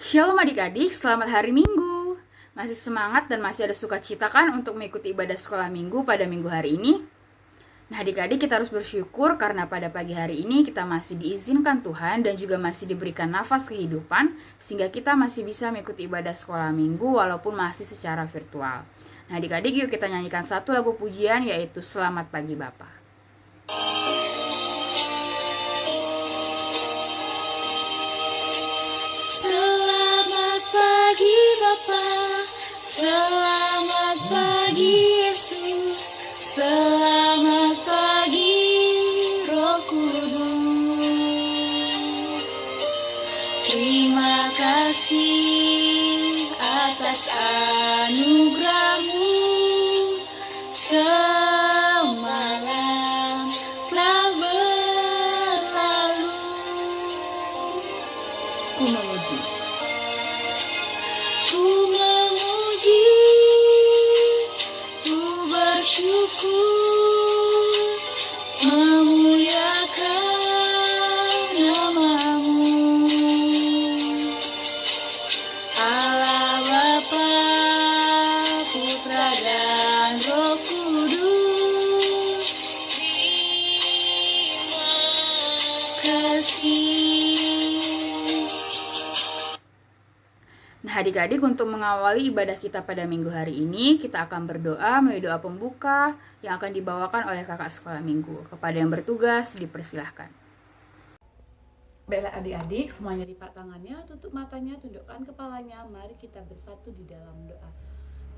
Shalom adik-adik, selamat hari Minggu. Masih semangat dan masih ada sukacita kan untuk mengikuti ibadah sekolah Minggu pada Minggu hari ini? Nah adik-adik, kita harus bersyukur karena pada pagi hari ini kita masih diizinkan Tuhan dan juga masih diberikan nafas kehidupan sehingga kita masih bisa mengikuti ibadah sekolah Minggu walaupun masih secara virtual. Nah adik-adik, yuk kita nyanyikan satu lagu pujian yaitu Selamat Pagi Bapa. Selamat pagi Bapa, selamat pagi Yesus, selamat pagi Roh Kudus. Terima kasih atas anugerah-Mu, semalam telah berlalu. Ku memuji. Ku memuji, ku bersyukur, memuliakan nama-Mu. Allah Bapa, Putra dan Roh Kudus, terima kasih. Nah adik-adik, untuk mengawali ibadah kita pada minggu hari ini, kita akan berdoa melalui doa pembuka yang akan dibawakan oleh kakak sekolah minggu. Kepada yang bertugas, dipersilahkan. Baiklah adik-adik, semuanya lipat tangannya, tutup matanya, tundukkan kepalanya. Mari kita bersatu di dalam doa.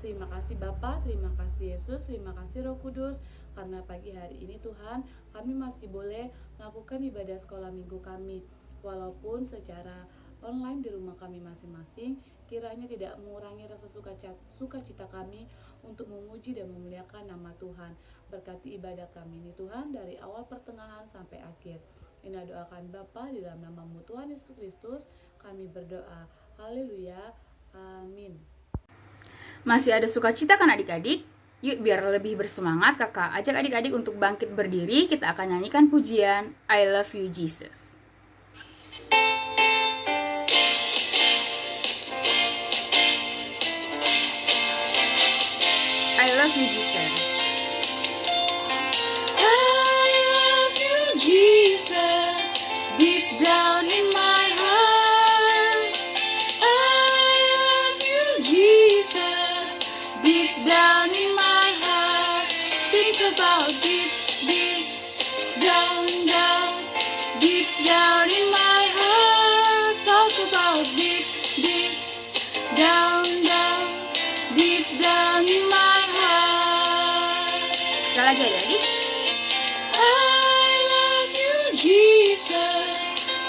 Terima kasih Bapa, terima kasih Yesus, terima kasih Roh Kudus, karena pagi hari ini Tuhan, kami masih boleh melakukan ibadah sekolah minggu kami. Walaupun secara online di rumah kami masing-masing, kiranya tidak mengurangi rasa sukacita kami untuk memuji dan memuliakan nama Tuhan. Berkati ibadah kami ini Tuhan, dari awal pertengahan sampai akhir. Inilah doa kami Bapa, di dalam nama-Mu Tuhan Yesus Kristus kami berdoa. Haleluya, amin. Masih ada sukacita kan adik-adik? Yuk biar lebih bersemangat, kakak ajak adik-adik untuk bangkit berdiri. Kita akan nyanyikan pujian I Love You Jesus. I love you Jesus. I love you, Jesus, deep down in my heart. I love you, Jesus, deep down in my heart. Think about deep, deep down, down, deep down in my heart. Talk about deep, deep down, down, deep down in my heart. Sekali lagi adik-adik. I love you, Jesus,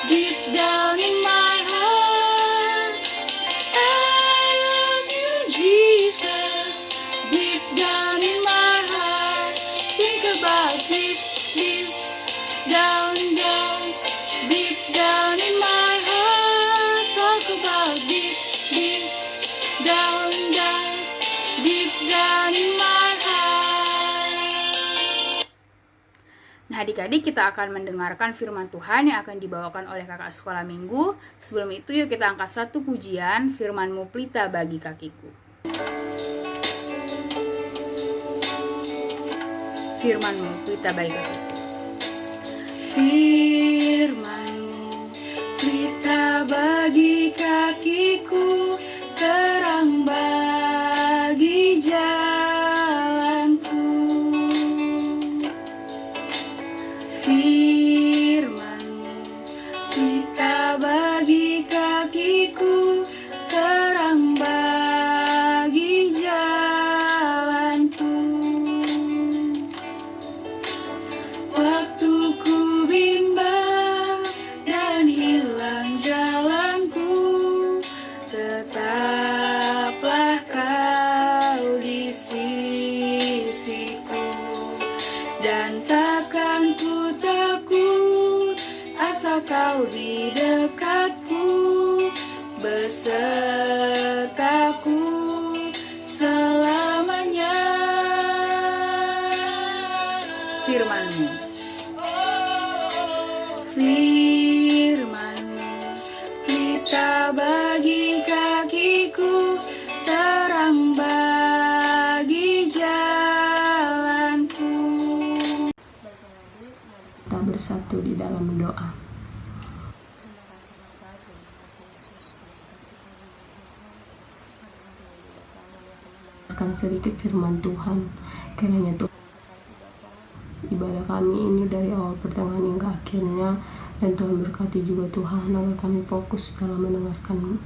deep down in my heart. I love you, Jesus, deep down in my heart. Think about deep, deep down, down, deep down in my heart. Talk about deep, deep down, down, deep down in my heart. Nah adik-adik, kita akan mendengarkan firman Tuhan yang akan dibawakan oleh kakak sekolah minggu. Sebelum itu yuk kita angkat satu pujian, Firman-Mu pelita bagi kakiku. Firman-Mu pelita bagi kakiku. Firman-Mu pelita bagi kakiku, terang bagi jalanku. Firman-Mu pelita bagi kakiku, terang bagi jalanku. Waktu ku bimbang dan hilang jalanku, tetaplah Kau di sisiku. Dan takkan ku takut, asal Kau di dekatku, besertaku selamanya. Firman-Mu. Firman-Mu pelita bagi kakiku, terang bagi jalanku. Kita bersatu di dalam doa. Akan sedikit firman Tuhan, kiranya Tuhan ibadah kami ini dari awal pertengahan hingga akhirnya, dan Tuhan berkati juga Tuhan agar kami fokus dalam mendengarkan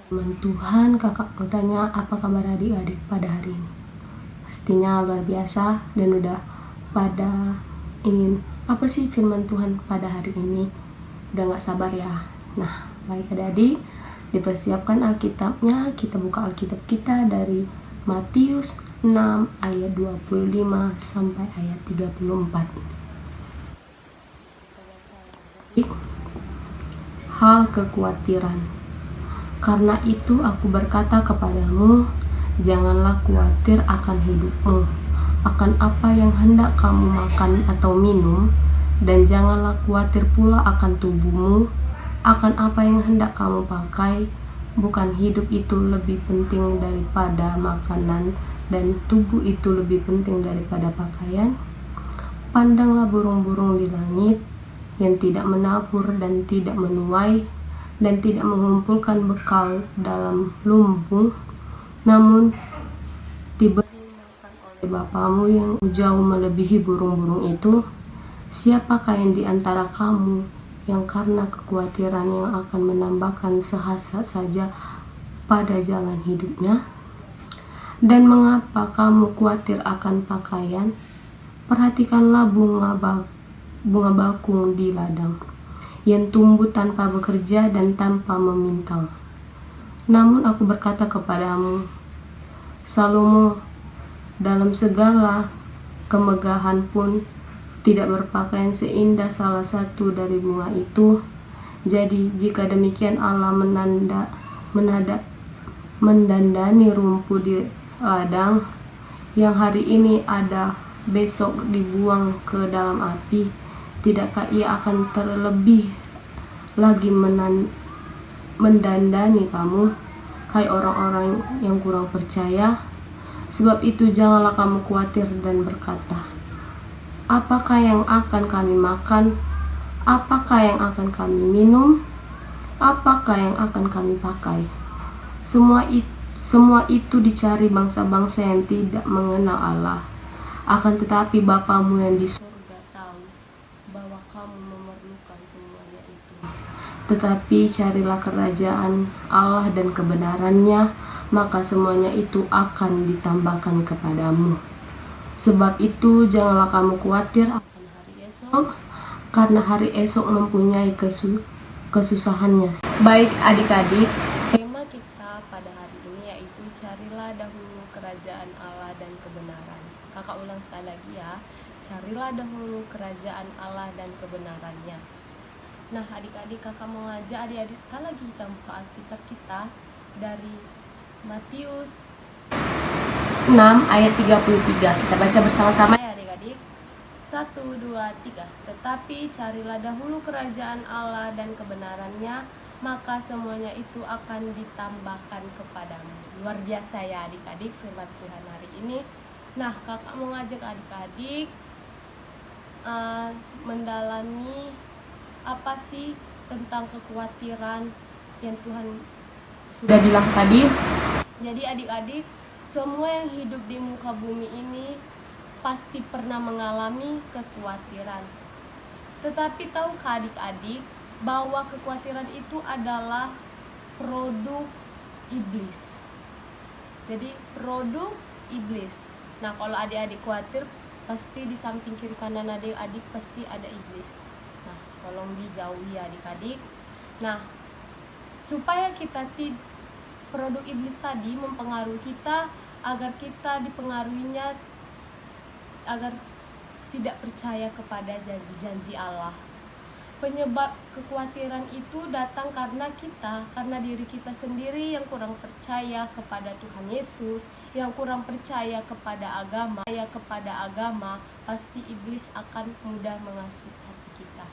firman Tuhan. Kakak mau tanya, apa kabar adik-adik pada hari ini? Pastinya luar biasa dan udah pada ingin apa sih firman Tuhan pada hari ini, udah gak sabar ya. Nah, baik adik-adik, dipersiapkan Alkitabnya. Kita buka Alkitab kita dari Matius 6 ayat 25 sampai ayat 34. Hal kekhawatiran. Karena itu aku berkata kepadamu, janganlah khawatir akan hidupmu, akan apa yang hendak kamu makan atau minum, dan janganlah khawatir pula akan tubuhmu, akan apa yang hendak kamu pakai. Bukan hidup itu lebih penting daripada makanan, dan tubuh itu lebih penting daripada pakaian? Pandanglah burung-burung di langit, yang tidak menabur dan tidak menuai, dan tidak mengumpulkan bekal dalam lumbung, namun diberi makan oleh Bapamu yang jauh melebihi burung-burung itu. Siapakah yang di antara kamu yang karena kekhawatiran yang akan menambahkan sehasta saja pada jalan hidupnya? Dan mengapa kamu khawatir akan pakaian? Perhatikanlah bunga bakung di ladang, yang tumbuh tanpa bekerja dan tanpa memintal. Namun aku berkata kepadamu, Salomo dalam segala kemegahan pun tidak berpakaian seindah salah satu dari bunga itu. Jadi jika demikian Allah mendandani rumput di ladang, yang hari ini ada besok dibuang ke dalam api, tidakkah ia akan terlebih lagi mendandani kamu, hai orang-orang yang kurang percaya? Sebab itu janganlah kamu khawatir dan berkata, apakah yang akan kami makan? Apakah yang akan kami minum? Apakah yang akan kami pakai? Semua itu dicari bangsa-bangsa yang tidak mengenal Allah. Akan tetapi Bapamu yang di surga tahu bahwa kamu memerlukan semuanya itu. Tetapi carilah kerajaan Allah dan kebenarannya, maka semuanya itu akan ditambahkan kepadamu. Sebab itu janganlah kamu khawatir akan hari esok, karena hari esok mempunyai kesusahannya. Baik adik-adik, tema kita pada hari ini yaitu carilah dahulu kerajaan Allah dan kebenaran. Kakak ulang sekali lagi ya, carilah dahulu kerajaan Allah dan kebenarannya. Nah adik-adik, kakak mau ngajak adik-adik sekali lagi kita buka Alkitab kita dari Matius 6 ayat 33. Kita baca bersama-sama ya adik-adik. 1, 2, 3. Tetapi carilah dahulu kerajaan Allah dan kebenarannya, maka semuanya itu akan ditambahkan kepadamu. Luar biasa ya adik-adik firman Tuhan hari ini. Nah kakak mau ngajak adik-adik mendalami apa sih tentang kekhawatiran yang Tuhan sudah bilang tadi. Jadi adik-adik, semua yang hidup di muka bumi ini pasti pernah mengalami kekhawatiran. Tetapi tahukah adik-adik bahwa kekhawatiran itu adalah produk iblis. Jadi produk iblis. Nah kalau adik-adik khawatir, pasti di samping kiri kanan adik-adik pasti ada iblis. Nah tolong dijauhi ya adik-adik. Nah supaya kita produk iblis tadi mempengaruhi kita, agar kita dipengaruhinya, agar tidak percaya kepada janji-janji Allah. penyebab kekhawatiran itu datang karena diri kita sendiri yang kurang percaya kepada Tuhan Yesus, yang kurang percaya kepada agama, pasti iblis akan mudah menghasut hati kita.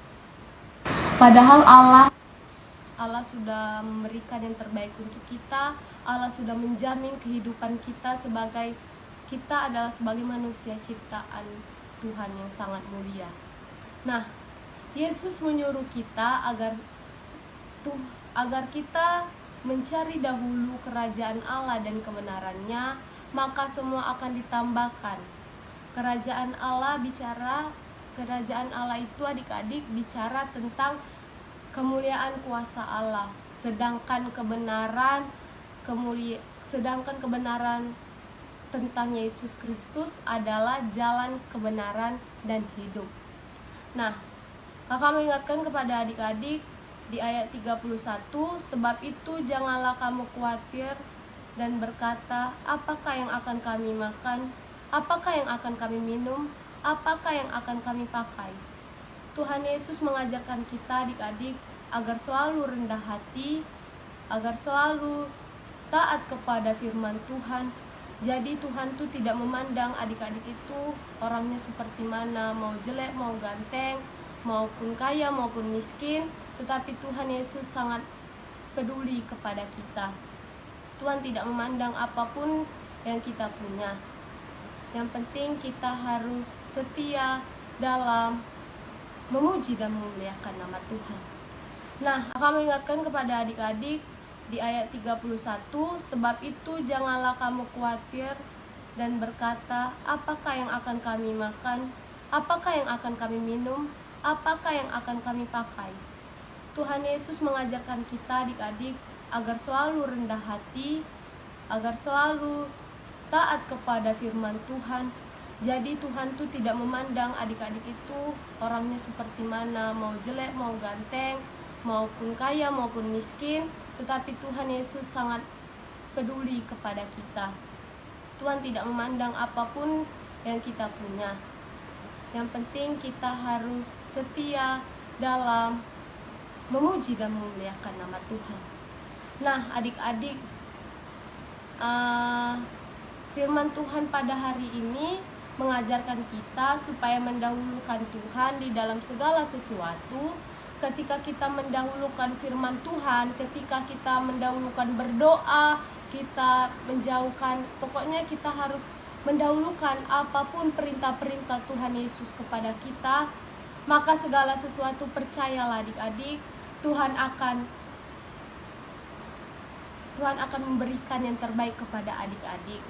Padahal Allah sudah memberikan yang terbaik untuk kita. Allah sudah menjamin kehidupan kita adalah sebagai manusia ciptaan Tuhan yang sangat mulia. Nah, Yesus menyuruh kita agar kita mencari dahulu kerajaan Allah dan kebenarannya, maka semua akan ditambahkan. Kerajaan Allah itu adik-adik bicara tentang kemuliaan kuasa Allah, sedangkan kebenaran tentang Yesus Kristus adalah jalan kebenaran dan hidup. Nah, Kakak mengingatkan kepada adik-adik di ayat 31, sebab itu janganlah kamu khawatir dan berkata, apakah yang akan kami makan? Apakah yang akan kami minum? Apakah yang akan kami pakai? Tuhan Yesus mengajarkan kita adik-adik agar selalu rendah hati, agar selalu taat kepada firman Tuhan. Jadi Tuhan tuh tidak memandang adik-adik itu orangnya seperti mana, mau jelek, mau ganteng, maupun kaya maupun miskin, tetapi Tuhan Yesus sangat peduli kepada kita. Tuhan tidak memandang apapun yang kita punya. Yang penting kita harus setia dalam memuji dan memuliakan nama Tuhan. Nah, akan mengingatkan kepada adik-adik di ayat 31, sebab itu janganlah kamu khawatir dan berkata, apakah yang akan kami makan? Apakah yang akan kami minum? Apakah yang akan kami pakai? Tuhan Yesus mengajarkan kita adik-adik agar selalu rendah hati, agar selalu taat kepada firman Tuhan. Jadi Tuhan tuh tidak memandang adik-adik itu orangnya seperti mana, mau jelek, mau ganteng, maupun kaya, maupun miskin, tetapi Tuhan Yesus sangat peduli kepada kita. Tuhan tidak memandang apapun yang kita punya. Yang penting kita harus setia dalam memuji dan memuliakan nama Tuhan. Nah, adik-adik, firman Tuhan pada hari ini mengajarkan kita supaya mendahulukan Tuhan di dalam segala sesuatu. Ketika kita mendahulukan firman Tuhan, ketika kita mendahulukan berdoa, kita menjauhkan, pokoknya kita harus mendahulukan apapun perintah-perintah Tuhan Yesus kepada kita, maka segala sesuatu percayalah adik-adik, Tuhan akan memberikan yang terbaik kepada adik-adik.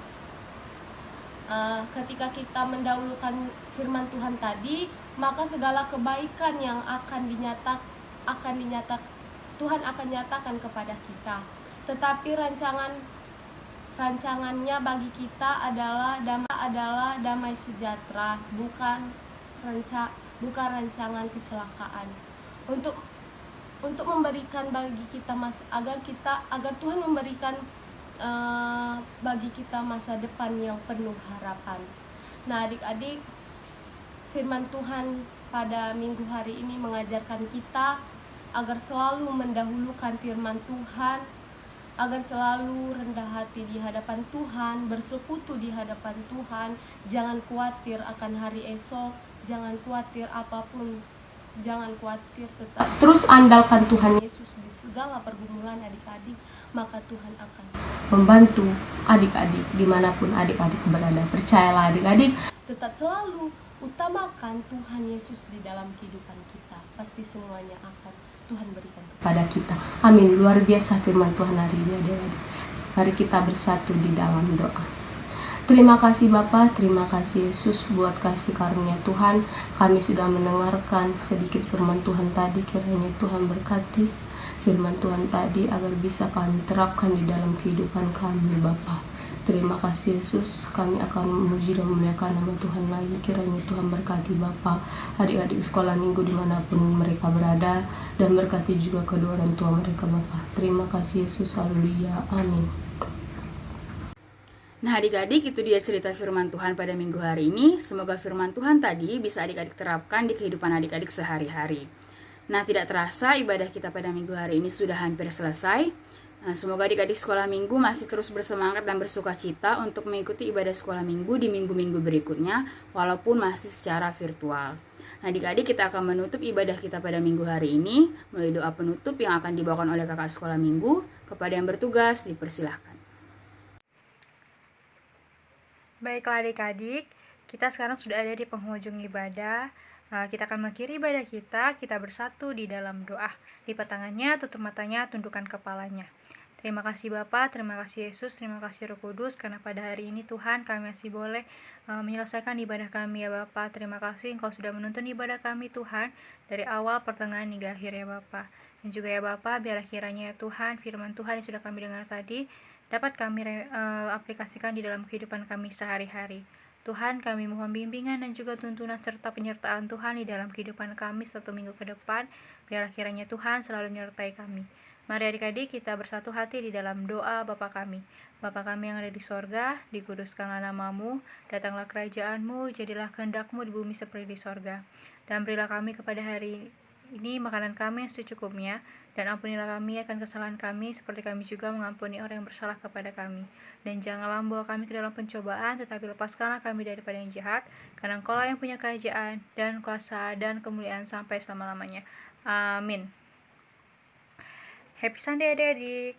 Ketika kita mendahulukan firman Tuhan tadi, maka segala kebaikan yang akan Tuhan akan nyatakan kepada kita. Tetapi rancangannya bagi kita adalah damai sejahtera, bukan rancangan kecelakaan. Untuk memberikan bagi kita agar Tuhan memberikan bagi kita masa depan yang penuh harapan. Nah, adik-adik, firman Tuhan pada minggu hari ini mengajarkan kita agar selalu mendahulukan firman Tuhan, agar selalu rendah hati di hadapan Tuhan, bersekutu di hadapan Tuhan, jangan khawatir akan hari esok, jangan khawatir apapun, jangan khawatir, tetap terus andalkan Tuhan Yesus di segala pergumulan adik-adik, maka Tuhan akan membantu adik-adik dimanapun adik-adik berada. Percayalah adik-adik, tetap selalu utamakan Tuhan Yesus di dalam kehidupan kita, pasti semuanya akan Tuhan berikan kepada kita. Amin. Luar biasa firman Tuhan hari ini adik-adik. Mari kita bersatu di dalam doa. Terima kasih Bapa, terima kasih Yesus buat kasih karunia Tuhan. Kami sudah mendengarkan sedikit firman Tuhan tadi, kiranya Tuhan berkati firman Tuhan tadi agar bisa kami terapkan di dalam kehidupan kami Bapa. Terima kasih Yesus, kami akan memuji dan memuliakan nama Tuhan lagi. Kiranya Tuhan berkati Bapa, adik-adik sekolah minggu dimanapun mereka berada, dan berkati juga kedua orang tua mereka Bapa. Terima kasih Yesus, haleluya, amin. Nah adik-adik, itu dia cerita firman Tuhan pada minggu hari ini. Semoga firman Tuhan tadi bisa adik-adik terapkan di kehidupan adik-adik sehari-hari. Nah, tidak terasa ibadah kita pada minggu hari ini sudah hampir selesai. Nah, semoga adik-adik sekolah minggu masih terus bersemangat dan bersuka cita untuk mengikuti ibadah sekolah minggu di minggu-minggu berikutnya, walaupun masih secara virtual. Nah, adik-adik, kita akan menutup ibadah kita pada minggu hari ini melalui doa penutup yang akan dibawakan oleh kakak sekolah minggu. Kepada yang bertugas, dipersilahkan. Baiklah adik-adik, kita sekarang sudah ada di penghujung ibadah. Kita akan mengakhiri ibadah kita bersatu di dalam doa. Lipat tangannya, tutup matanya, tundukkan kepalanya. Terima kasih Bapa, terima kasih Yesus, terima kasih Roh Kudus, karena pada hari ini Tuhan kami masih boleh menyelesaikan ibadah kami ya Bapa. Terima kasih Engkau sudah menuntun ibadah kami Tuhan, dari awal, pertengahan, hingga akhir ya Bapa. Dan juga ya Bapa, biarlah kiranya ya Tuhan, firman Tuhan yang sudah kami dengar tadi, dapat kami aplikasikan di dalam kehidupan kami sehari-hari. Tuhan, kami mohon bimbingan dan juga tuntunan serta penyertaan Tuhan di dalam kehidupan kami 1 minggu ke depan. Biarlah kiranya Tuhan selalu menyertai kami. Mari adik-adik kita bersatu hati di dalam doa Bapa kami. Bapa kami yang ada di sorga, dikuduskanlah namamu, datanglah kerajaanmu, jadilah kehendakmu di bumi seperti di sorga. Dan berilah kami kepada hari ini makanan kami yang secukupnya, dan ampunilah kami akan kesalahan kami, seperti kami juga mengampuni orang yang bersalah kepada kami. Dan janganlah membawa kami ke dalam pencobaan, tetapi lepaskanlah kami daripada yang jahat, karena Engkaulah yang punya kerajaan, dan kuasa, dan kemuliaan sampai selama-lamanya. Amin. Happy Sunday adik-adik.